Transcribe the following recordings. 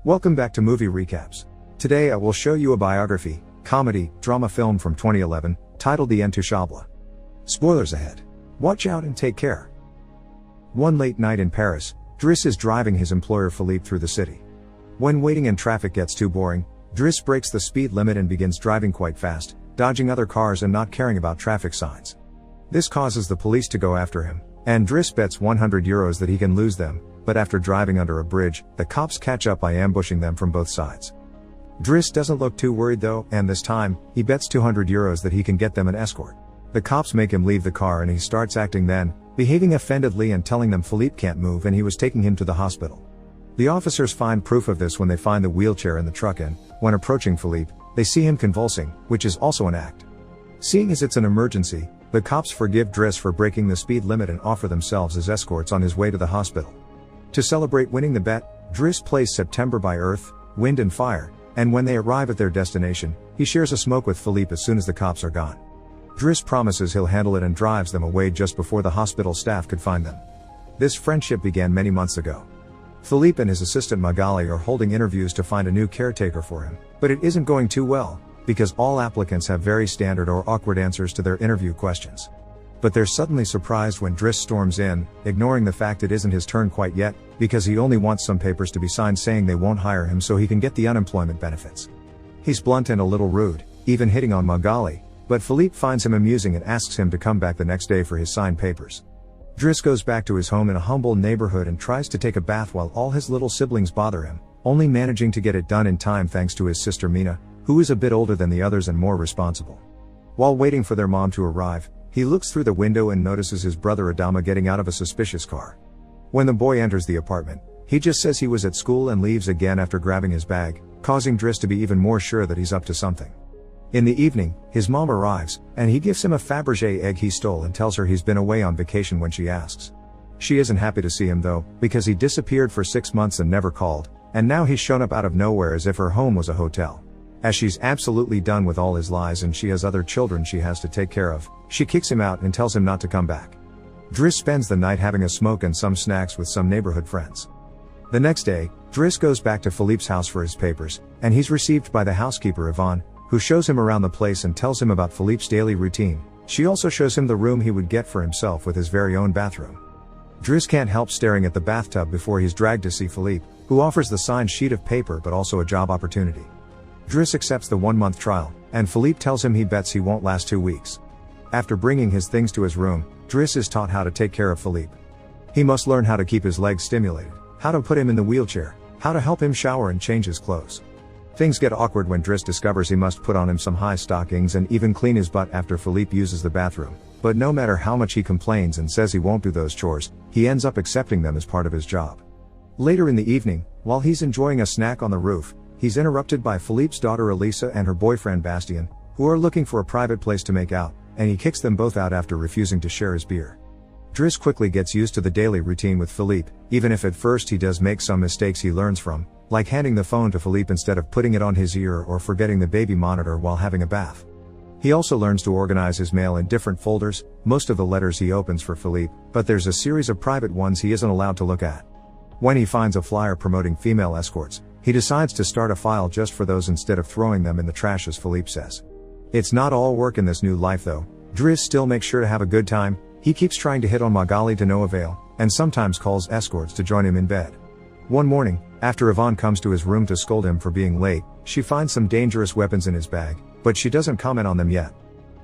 Welcome back to Movie Recaps. Today I will show you a biography, comedy, drama film from 2011, titled The Intouchables. Spoilers ahead. Watch out and take care. One late night in Paris, Driss is driving his employer Philippe through the city. When waiting in traffic gets too boring, Driss breaks the speed limit and begins driving quite fast, dodging other cars and not caring about traffic signs. This causes the police to go after him, and Driss bets €100 that he can lose them, but after driving under a bridge, the cops catch up by ambushing them from both sides. Driss doesn't look too worried though, and this time, he bets €200 that he can get them an escort. The cops make him leave the car and he starts acting then, behaving offendedly and telling them Philippe can't move and he was taking him to the hospital. The officers find proof of this when they find the wheelchair in the truck and, when approaching Philippe, they see him convulsing, which is also an act. Seeing as it's an emergency, the cops forgive Driss for breaking the speed limit and offer themselves as escorts on his way to the hospital. To celebrate winning the bet, Driss plays September by Earth, Wind and Fire, and when they arrive at their destination, he shares a smoke with Philippe as soon as the cops are gone. Driss promises he'll handle it and drives them away just before the hospital staff could find them. This friendship began many months ago. Philippe and his assistant Magali are holding interviews to find a new caretaker for him, but it isn't going too well, because all applicants have very standard or awkward answers to their interview questions. But they're suddenly surprised when Driss storms in, ignoring the fact it isn't his turn quite yet, because he only wants some papers to be signed saying they won't hire him so he can get the unemployment benefits. He's blunt and a little rude, even hitting on Magali, but Philippe finds him amusing and asks him to come back the next day for his signed papers. Driss goes back to his home in a humble neighborhood and tries to take a bath while all his little siblings bother him, only managing to get it done in time thanks to his sister Mina, who is a bit older than the others and more responsible. While waiting for their mom to arrive, he looks through the window and notices his brother Adama getting out of a suspicious car. When the boy enters the apartment, he just says he was at school and leaves again after grabbing his bag, causing Driss to be even more sure that he's up to something. In the evening, his mom arrives, and he gives him a Fabergé egg he stole and tells her he's been away on vacation when she asks. She isn't happy to see him though, because he disappeared for 6 months and never called, and now he's shown up out of nowhere as if her home was a hotel. As she's absolutely done with all his lies and she has other children she has to take care of, she kicks him out and tells him not to come back. Driss spends the night having a smoke and some snacks with some neighborhood friends. The next day, Driss goes back to Philippe's house for his papers, and he's received by the housekeeper Yvonne, who shows him around the place and tells him about Philippe's daily routine. She also shows him the room he would get for himself with his very own bathroom. Driss can't help staring at the bathtub before he's dragged to see Philippe, who offers the signed sheet of paper but also a job opportunity. Driss accepts the 1-month trial, and Philippe tells him he bets he won't last 2 weeks. After bringing his things to his room, Driss is taught how to take care of Philippe. He must learn how to keep his legs stimulated, how to put him in the wheelchair, how to help him shower and change his clothes. Things get awkward when Driss discovers he must put on him some high stockings and even clean his butt after Philippe uses the bathroom, but no matter how much he complains and says he won't do those chores, he ends up accepting them as part of his job. Later in the evening, while he's enjoying a snack on the roof, he's interrupted by Philippe's daughter Elisa and her boyfriend Bastien, who are looking for a private place to make out, and he kicks them both out after refusing to share his beer. Driss quickly gets used to the daily routine with Philippe, even if at first he does make some mistakes he learns from, like handing the phone to Philippe instead of putting it on his ear or forgetting the baby monitor while having a bath. He also learns to organize his mail in different folders, most of the letters he opens for Philippe, but there's a series of private ones he isn't allowed to look at. When he finds a flyer promoting female escorts, he decides to start a file just for those instead of throwing them in the trash as Philippe says. It's not all work in this new life though. Driss still makes sure to have a good time, he keeps trying to hit on Magali to no avail, and sometimes calls escorts to join him in bed. One morning, after Yvonne comes to his room to scold him for being late, she finds some dangerous weapons in his bag, but she doesn't comment on them yet.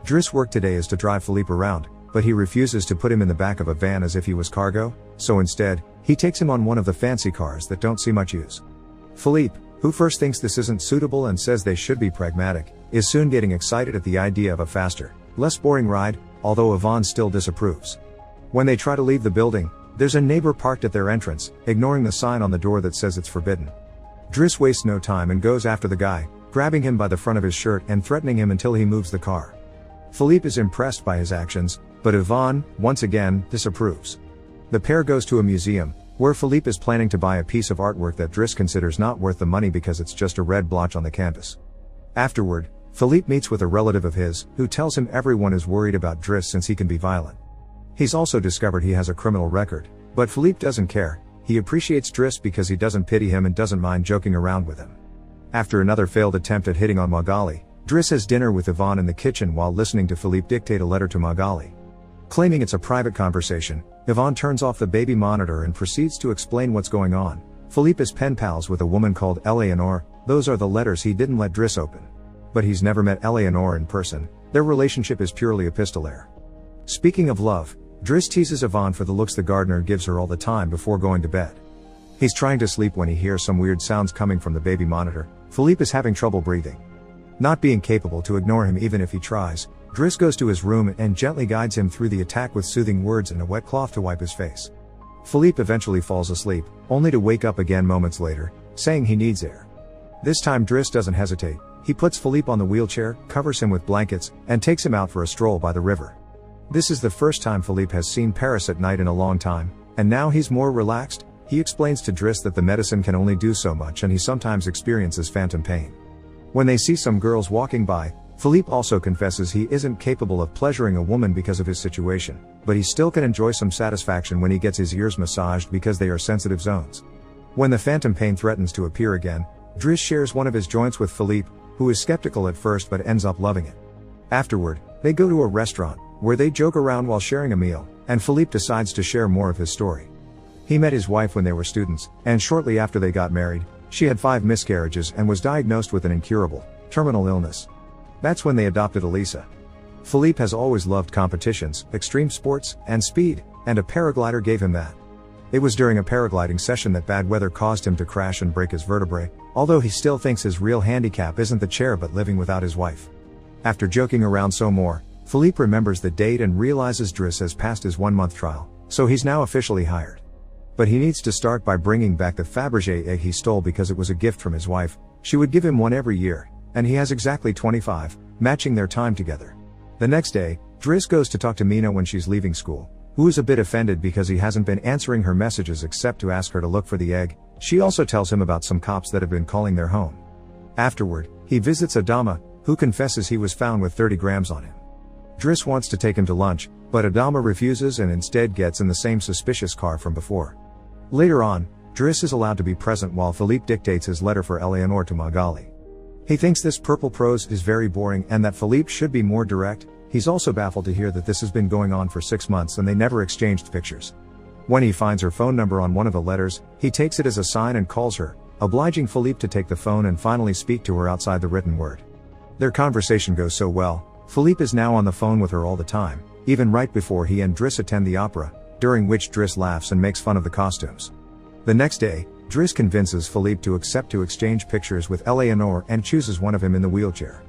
Driss' work today is to drive Philippe around, but he refuses to put him in the back of a van as if he was cargo, so instead, he takes him on one of the fancy cars that don't see much use. Philippe, who first thinks this isn't suitable and says they should be pragmatic, is soon getting excited at the idea of a faster, less boring ride, although Yvonne still disapproves. When they try to leave the building, there's a neighbor parked at their entrance, ignoring the sign on the door that says it's forbidden. Driss wastes no time and goes after the guy, grabbing him by the front of his shirt and threatening him until he moves the car. Philippe is impressed by his actions, but Yvonne, once again, disapproves. The pair goes to a museum, where Philippe is planning to buy a piece of artwork that Driss considers not worth the money because it's just a red blotch on the canvas. Afterward, Philippe meets with a relative of his, who tells him everyone is worried about Driss since he can be violent. He's also discovered he has a criminal record, but Philippe doesn't care. He appreciates Driss because he doesn't pity him and doesn't mind joking around with him. After another failed attempt at hitting on Magali, Driss has dinner with Yvonne in the kitchen while listening to Philippe dictate a letter to Magali. Claiming it's a private conversation, Yvonne turns off the baby monitor and proceeds to explain what's going on. Philippe is pen pals with a woman called Eleanor. Those are the letters he didn't let Driss open. But he's never met Eleanor in person. Their relationship is purely epistolary. Speaking of love, Driss teases Yvonne for the looks the gardener gives her all the time before going to bed. He's trying to sleep when he hears some weird sounds coming from the baby monitor. Philippe is having trouble breathing. Not being capable to ignore him even if he tries, Driss goes to his room and gently guides him through the attack with soothing words and a wet cloth to wipe his face. Philippe eventually falls asleep, only to wake up again moments later, saying he needs air. This time Driss doesn't hesitate. He puts Philippe on the wheelchair, covers him with blankets, and takes him out for a stroll by the river. This is the first time Philippe has seen Paris at night in a long time, and now he's more relaxed. He explains to Driss that the medicine can only do so much and he sometimes experiences phantom pain. When they see some girls walking by, Philippe also confesses he isn't capable of pleasuring a woman because of his situation, but he still can enjoy some satisfaction when he gets his ears massaged because they are sensitive zones. When the phantom pain threatens to appear again, Driss shares one of his joints with Philippe, who is skeptical at first but ends up loving it. Afterward, they go to a restaurant, where they joke around while sharing a meal, and Philippe decides to share more of his story. He met his wife when they were students, and shortly after they got married, she had 5 miscarriages and was diagnosed with an incurable, terminal illness. That's when they adopted Elisa. Philippe has always loved competitions, extreme sports, and speed, and a paraglider gave him that. It was during a paragliding session that bad weather caused him to crash and break his vertebrae, although he still thinks his real handicap isn't the chair but living without his wife. After joking around some more, Philippe remembers the date and realizes Driss has passed his 1-month trial, so he's now officially hired. But he needs to start by bringing back the Fabergé egg he stole because it was a gift from his wife. She would give him one every year, and he has exactly 25, matching their time together. The next day, Driss goes to talk to Mina when she's leaving school, who is a bit offended because he hasn't been answering her messages except to ask her to look for the egg. She also tells him about some cops that have been calling their home. Afterward, he visits Adama, who confesses he was found with 30 grams on him. Driss wants to take him to lunch, but Adama refuses and instead gets in the same suspicious car from before. Later on, Driss is allowed to be present while Philippe dictates his letter for Eleanor to Magali. He thinks this purple prose is very boring and that Philippe should be more direct. He's also baffled to hear that this has been going on for 6 months and they never exchanged pictures. When he finds her phone number on one of the letters, he takes it as a sign and calls her, obliging Philippe to take the phone and finally speak to her outside the written word. Their conversation goes so well, Philippe is now on the phone with her all the time, even right before he and Driss attend the opera, during which Driss laughs and makes fun of the costumes. The next day, Driss convinces Philippe to accept to exchange pictures with Eleanor and chooses one of him in the wheelchair.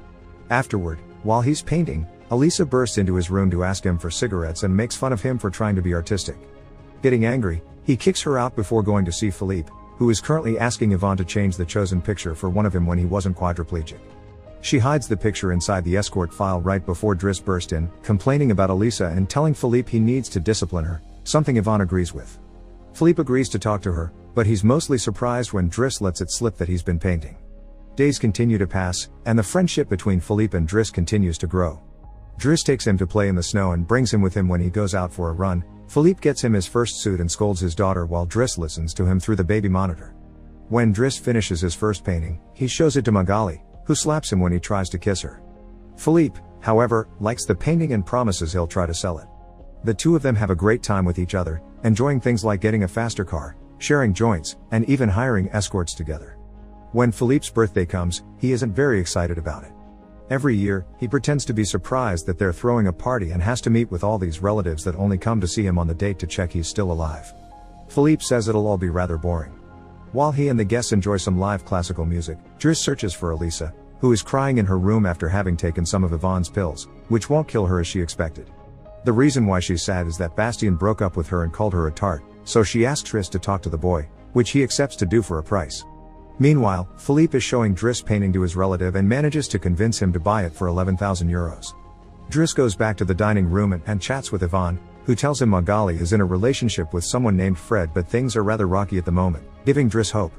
Afterward, while he's painting, Elisa bursts into his room to ask him for cigarettes and makes fun of him for trying to be artistic. Getting angry, he kicks her out before going to see Philippe, who is currently asking Yvonne to change the chosen picture for one of him when he wasn't quadriplegic. She hides the picture inside the escort file right before Driss burst in, complaining about Elisa and telling Philippe he needs to discipline her, something Yvonne agrees with. Philippe agrees to talk to her, but he's mostly surprised when Driss lets it slip that he's been painting. Days continue to pass, and the friendship between Philippe and Driss continues to grow. Driss takes him to play in the snow and brings him with him when he goes out for a run. Philippe gets him his first suit and scolds his daughter while Driss listens to him through the baby monitor. When Driss finishes his first painting, he shows it to Magali, who slaps him when he tries to kiss her. Philippe, however, likes the painting and promises he'll try to sell it. The two of them have a great time with each other, enjoying things like getting a faster car, sharing joints, and even hiring escorts together. When Philippe's birthday comes, he isn't very excited about it. Every year, he pretends to be surprised that they're throwing a party and has to meet with all these relatives that only come to see him on the date to check he's still alive. Philippe says it'll all be rather boring. While he and the guests enjoy some live classical music, Driss searches for Elisa, who is crying in her room after having taken some of Yvonne's pills, which won't kill her as she expected. The reason why she's sad is that Bastien broke up with her and called her a tart, so she asks Driss to talk to the boy, which he accepts to do for a price. Meanwhile, Philippe is showing Driss painting to his relative and manages to convince him to buy it for 11,000 euros. Driss goes back to the dining room and chats with Yvonne, who tells him Magali is in a relationship with someone named Fred, but things are rather rocky at the moment, giving Driss hope.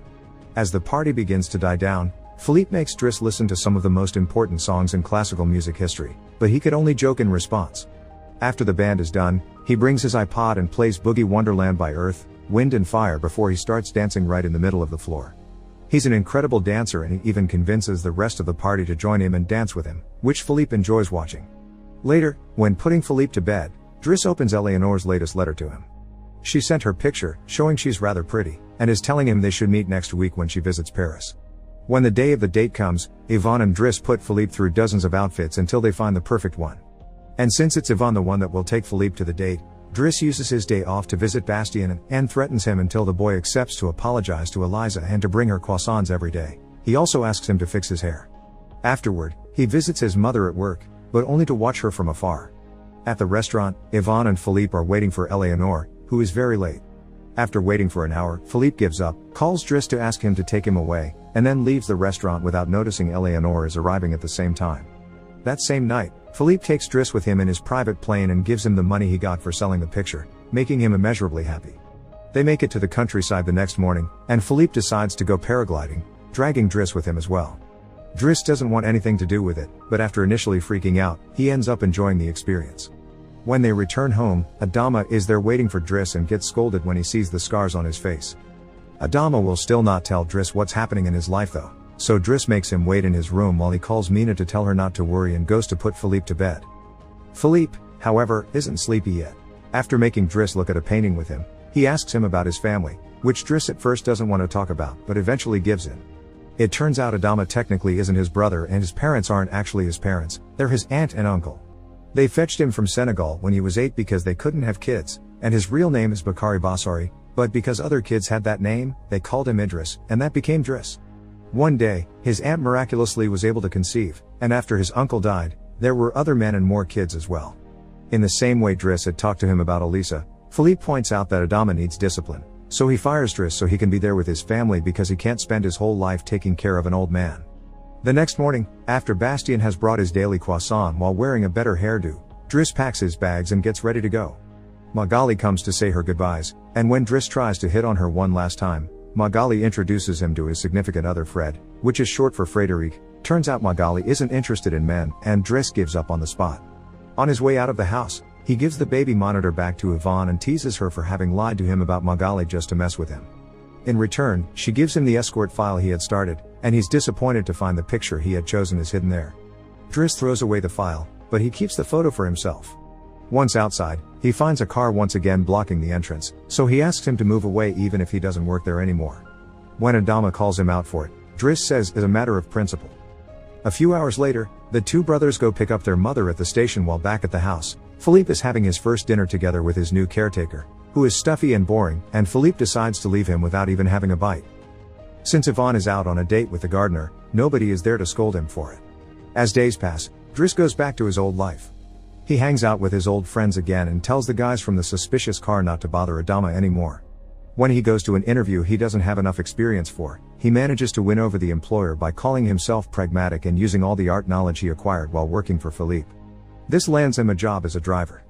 As the party begins to die down, Philippe makes Driss listen to some of the most important songs in classical music history, but he could only joke in response. After the band is done, he brings his iPod and plays Boogie Wonderland by Earth, wind and fire before he starts dancing right in the middle of the floor. He's an incredible dancer and he even convinces the rest of the party to join him and dance with him, which Philippe enjoys watching. Later, when putting Philippe to bed, Driss opens Eleanor's latest letter to him. She sent her picture, showing she's rather pretty, and is telling him they should meet next week when she visits Paris. When the day of the date comes, Yvonne and Driss put Philippe through dozens of outfits until they find the perfect one. And since it's Yvonne the one that will take Philippe to the date, Driss uses his day off to visit Bastien and threatens him until the boy accepts to apologize to Eliza and to bring her croissants every day. He also asks him to fix his hair. Afterward, he visits his mother at work, but only to watch her from afar. At the restaurant, Yvonne and Philippe are waiting for Eleanor, who is very late. After waiting for an hour, Philippe gives up, calls Driss to ask him to take him away, and then leaves the restaurant without noticing Eleanor is arriving at the same time. That same night, Philippe takes Driss with him in his private plane and gives him the money he got for selling the picture, making him immeasurably happy. They make it to the countryside the next morning, and Philippe decides to go paragliding, dragging Driss with him as well. Driss doesn't want anything to do with it, but after initially freaking out, he ends up enjoying the experience. When they return home, Adama is there waiting for Driss and gets scolded when he sees the scars on his face. Adama will still not tell Driss what's happening in his life though, so Driss makes him wait in his room while he calls Mina to tell her not to worry and goes to put Philippe to bed. Philippe, however, isn't sleepy yet. After making Driss look at a painting with him, he asks him about his family, which Driss at first doesn't want to talk about but eventually gives in. It turns out Adama technically isn't his brother and his parents aren't actually his parents, they're his aunt and uncle. They fetched him from Senegal when he was 8 because they couldn't have kids, and his real name is Bakari Bassari, but because other kids had that name, they called him Idris, and that became Driss. One day, his aunt miraculously was able to conceive, and after his uncle died, there were other men and more kids as well. In the same way Driss had talked to him about Elisa, Philippe points out that Adama needs discipline, so he fires Driss so he can be there with his family because he can't spend his whole life taking care of an old man. The next morning, after Bastien has brought his daily croissant while wearing a better hairdo, Driss packs his bags and gets ready to go. Magali comes to say her goodbyes, and when Driss tries to hit on her one last time, Magali introduces him to his significant other Fred, which is short for Frédéric. Turns out Magali isn't interested in men, and Driss gives up on the spot. On his way out of the house, he gives the baby monitor back to Yvonne and teases her for having lied to him about Magali just to mess with him. In return, she gives him the escort file he had started, and he's disappointed to find the picture he had chosen is hidden there. Driss throws away the file, but he keeps the photo for himself. Once outside, he finds a car once again blocking the entrance, so he asks him to move away even if he doesn't work there anymore. When Adama calls him out for it, Driss says it's a matter of principle. A few hours later, the two brothers go pick up their mother at the station while back at the house. Philippe is having his first dinner together with his new caretaker, who is stuffy and boring, and Philippe decides to leave him without even having a bite. Since Yvonne is out on a date with the gardener, nobody is there to scold him for it. As days pass, Driss goes back to his old life. He hangs out with his old friends again and tells the guys from the suspicious car not to bother Adama anymore. When he goes to an interview he doesn't have enough experience for, he manages to win over the employer by calling himself pragmatic and using all the art knowledge he acquired while working for Philippe. This lands him a job as a driver.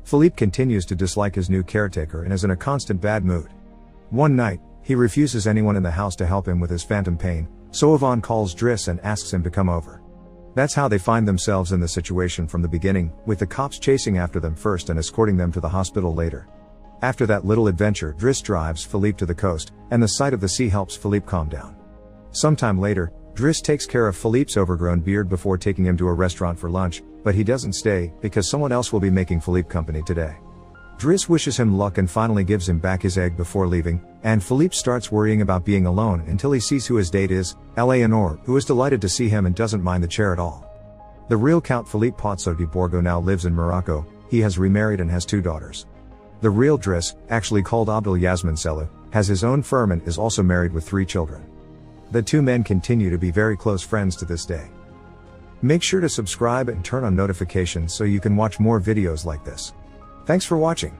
Philippe continues to dislike his new caretaker and is in a constant bad mood. One night, he refuses anyone in the house to help him with his phantom pain, so Yvonne calls Driss and asks him to come over. That's how they find themselves in the situation from the beginning, with the cops chasing after them first and escorting them to the hospital later. After that little adventure, Driss drives Philippe to the coast, and the sight of the sea helps Philippe calm down. Sometime later, Driss takes care of Philippe's overgrown beard before taking him to a restaurant for lunch, but he doesn't stay, because someone else will be making Philippe company today. Driss wishes him luck and finally gives him back his egg before leaving, and Philippe starts worrying about being alone until he sees who his date is, Eleanor, who is delighted to see him and doesn't mind the chair at all. The real Count Philippe Pozzo di Borgo now lives in Morocco. He has remarried and has 2 daughters. The real Driss, actually called Abdel Yasmin Selou, has his own firm and is also married with 3 children. The 2 men continue to be very close friends to this day. Make sure to subscribe and turn on notifications so you can watch more videos like this. Thanks for watching.